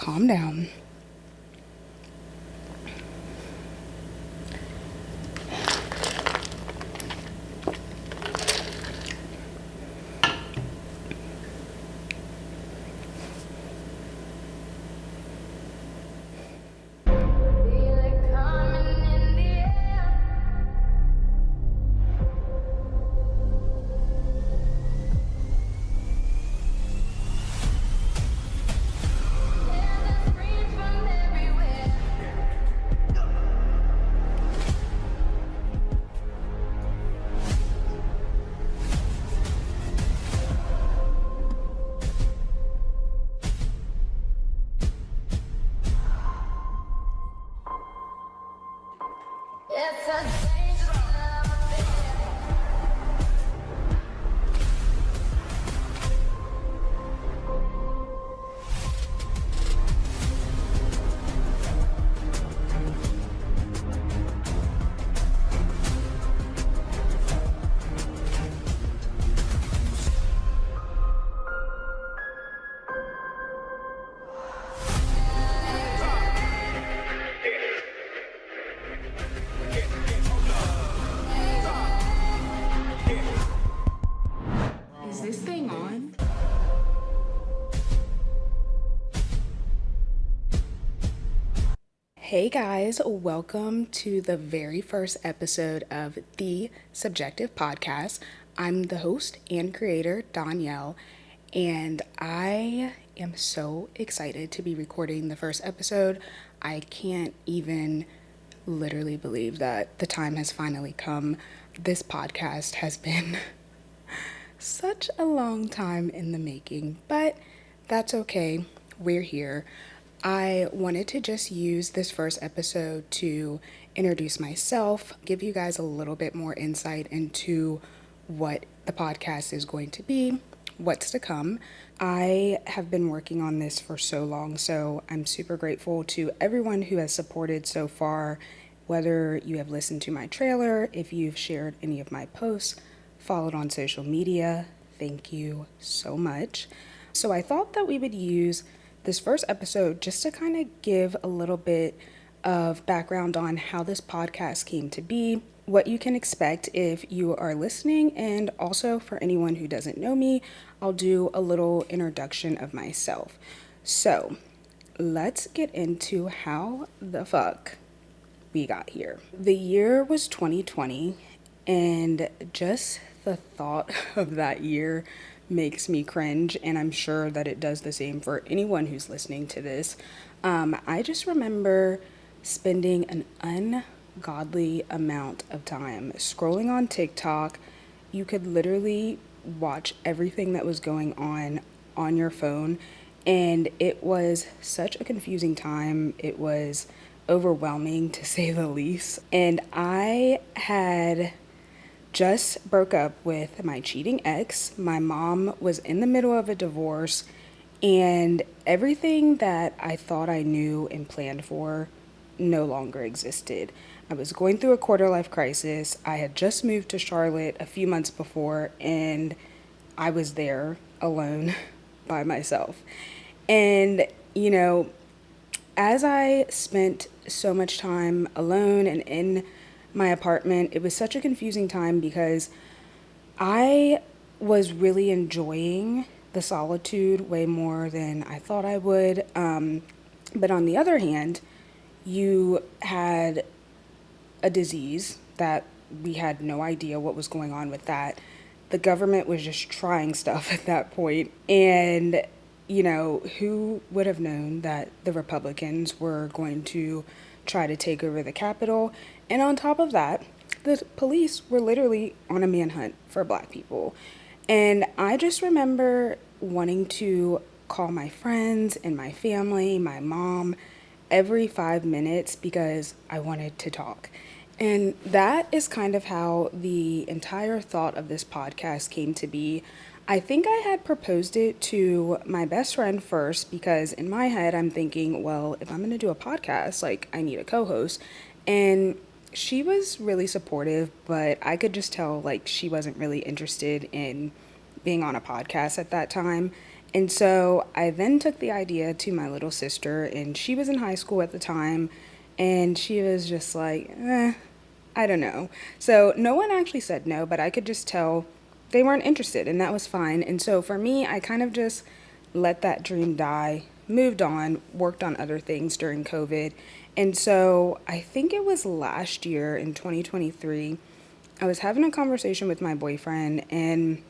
calm down. Is this thing on? Hey guys, welcome to the very first episode of the Subjective Podcast. I'm the host and creator, Donyelle, and I am so excited to be recording the first episode. I can't even literally believe that the time has finally come. This podcast has been such a long time in the making, but that's okay. We're here. I wanted to just use this first episode to introduce myself, give you guys a little bit more insight into what the podcast is going to be, what's to come. I have been working on this for so long, so I'm super grateful to everyone who has supported so far, whether you have listened to my trailer, if you've shared any of my posts, followed on social media. Thank you so much. So I thought that we would use this first episode just to kind of give a little bit of background on how this podcast came to be, what you can expect if you are listening, and also for anyone who doesn't know me, I'll do a little introduction of myself. So let's get into how the fuck we got here. The year was 2020, and just the thought of that year makes me cringe, and I'm sure that it does the same for anyone who's listening to this. I just remember spending an ungodly amount of time scrolling on TikTok. You could literally watch everything that was going on your phone, and it was such a confusing time. It was overwhelming to say the least, and I had just broke up with my cheating ex. My mom was in the middle of a divorce, and everything that I thought I knew and planned for no longer existed. I was going through a quarter life crisis. I had just moved to Charlotte a few months before, and I was there alone by myself. And, as I spent so much time alone and in my apartment, it was such a confusing time because I was really enjoying the solitude way more than I thought I would. But on the other hand, you had a disease that we had no idea what was going on with that. The government was just trying stuff at that point. And, who would have known that the Republicans were going to try to take over the Capitol? And on top of that, the police were literally on a manhunt for Black people. And I just remember wanting to call my friends and my family, my mom, every 5 minutes because I wanted to talk. And that is kind of how the entire thought of this podcast came to be. I think I had proposed it to my best friend first because in my head I'm thinking, well, if I'm going to do a podcast, I need a co-host. And she was really supportive, but I could just tell she wasn't really interested in being on a podcast at that time. And so I then took the idea to my little sister, and she was in high school at the time, and she was just like, I don't know. So no one actually said no, but I could just tell they weren't interested, and that was fine. And so for me, I kind of just let that dream die, moved on, worked on other things during COVID. And so I think it was last year in 2023, I was having a conversation with my boyfriend, and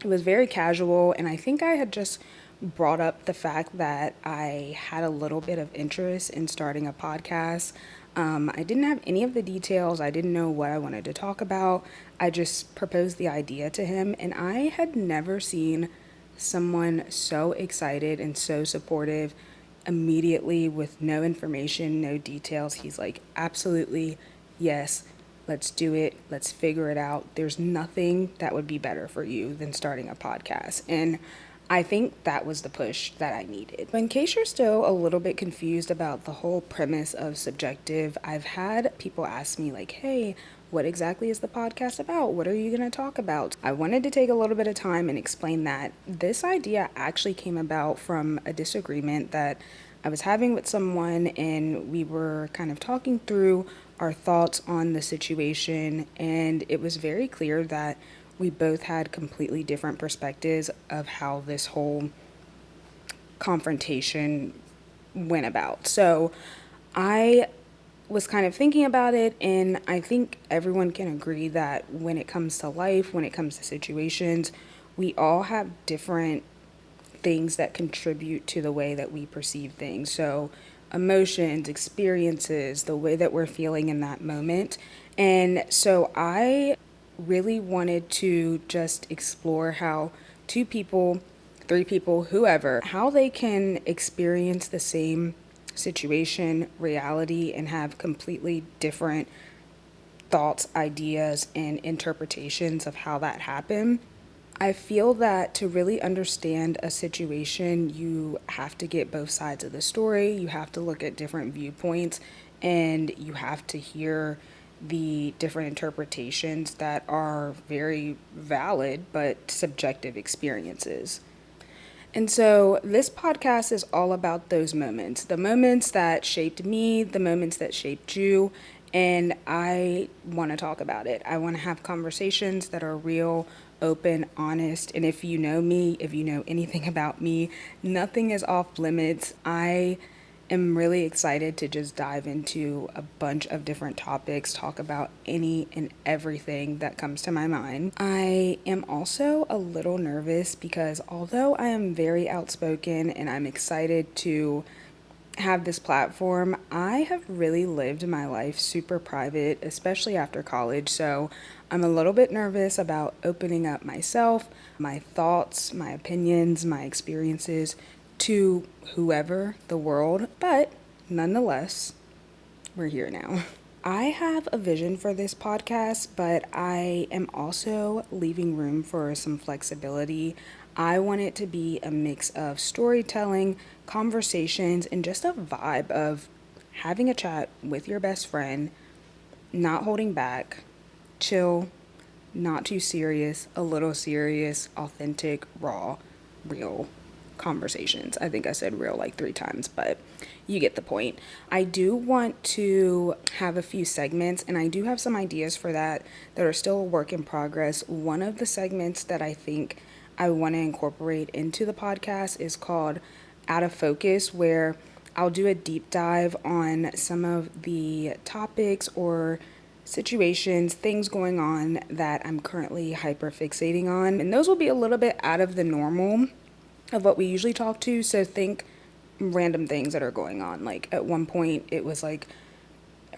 it was very casual, and I think I had just brought up the fact that I had a little bit of interest in starting a podcast. I didn't have any of the details. I didn't know what I wanted to talk about. I just proposed the idea to him, and I had never seen someone so excited and so supportive immediately with no information, no details. He's like, absolutely, yes, let's do it. Let's figure it out. There's nothing that would be better for you than starting a podcast. And I think that was the push that I needed. In case you're still a little bit confused about the whole premise of subjective, I've had people ask me, like, hey, what exactly is the podcast about? What are you going to talk about? I wanted to take a little bit of time and explain that this idea actually came about from a disagreement that I was having with someone, and we were kind of talking through our thoughts on the situation, and it was very clear that we both had completely different perspectives of how this whole confrontation went about. So I was kind of thinking about it, and I think everyone can agree that when it comes to life, when it comes to situations, we all have different things that contribute to the way that we perceive things. So, emotions, experiences, the way that we're feeling in that moment. And so, I really wanted to just explore how two people, three people, whoever, how they can experience the same situation, reality, and have completely different thoughts, ideas, and interpretations of how that happened. I feel that to really understand a situation, you have to get both sides of the story. You have to look at different viewpoints, and you have to hear the different interpretations that are very valid but subjective experiences. And so this podcast is all about those moments, the moments that shaped me, the moments that shaped you, and I want to talk about it. I want to have conversations that are real, open, honest, and if you know me, if you know anything about me, nothing is off limits. I am really excited to just dive into a bunch of different topics, talk about any and everything that comes to my mind. I am also a little nervous because although I am very outspoken and I'm excited to have this platform, I have really lived my life super private, especially after college. So I'm a little bit nervous about opening up myself, my thoughts, my opinions, my experiences to whoever, the world. But nonetheless, we're here now. I have a vision for this podcast, but I am also leaving room for some flexibility. I want it to be a mix of storytelling, conversations, and just a vibe of having a chat with your best friend, not holding back, chill, not too serious, a little serious, authentic, raw, real conversations. I think I said real like 3 times, but you get the point. I do want to have a few segments, and I do have some ideas for that are still a work in progress. One of the segments that I think I want to incorporate into the podcast is called Out of Focus, where I'll do a deep dive on some of the topics or situations, things going on that I'm currently hyper fixating on. And those will be a little bit out of the normal of what we usually talk to. So think random things that are going on. Like at one point, it was like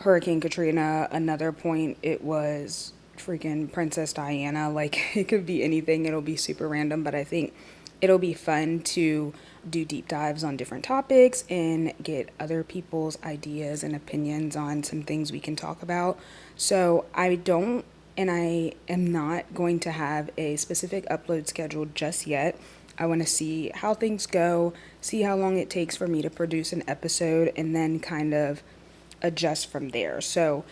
Hurricane Katrina. Another point, it was freaking Princess Diana. Like it could be anything. It'll be super random, but I think it'll be fun to do deep dives on different topics and get other people's ideas and opinions on some things we can talk about. So I don't, and I am not going to have a specific upload schedule just yet. I want to see how things go, see how long it takes for me to produce an episode, and then kind of adjust from there. So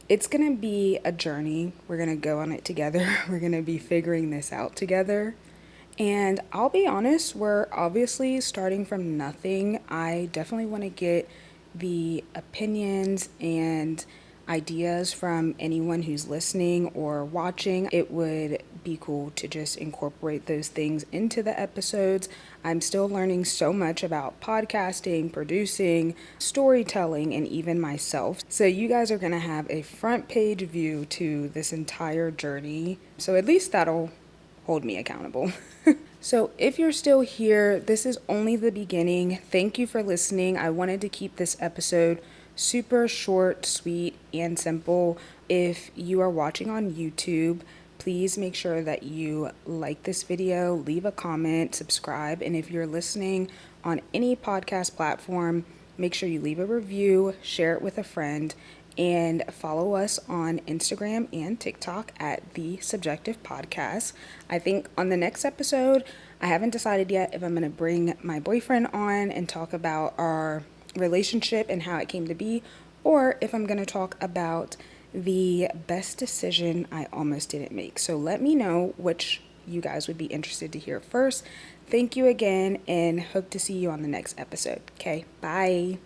it's going to be a journey. We're going to go on it together. We're going to be figuring this out together. And I'll be honest, we're obviously starting from nothing. I definitely want to get the opinions and ideas from anyone who's listening or watching. It would be cool to just incorporate those things into the episodes. I'm still learning so much about podcasting, producing, storytelling, and even myself. So, you guys are going to have a front page view to this entire journey. So, at least that'll hold me accountable. So, if you're still here, this is only the beginning. Thank you for listening. I wanted to keep this episode super short, sweet, and simple. If you are watching on YouTube, please make sure that you like this video, leave a comment, subscribe, and if you're listening on any podcast platform, make sure you leave a review, share it with a friend, and follow us on Instagram and TikTok at The Subjective Podcast. I think on the next episode, I haven't decided yet if I'm going to bring my boyfriend on and talk about our relationship and how it came to be, or if I'm going to talk about the best decision I almost didn't make. So let me know which you guys would be interested to hear first. Thank you again and hope to see you on the next episode. Okay, bye.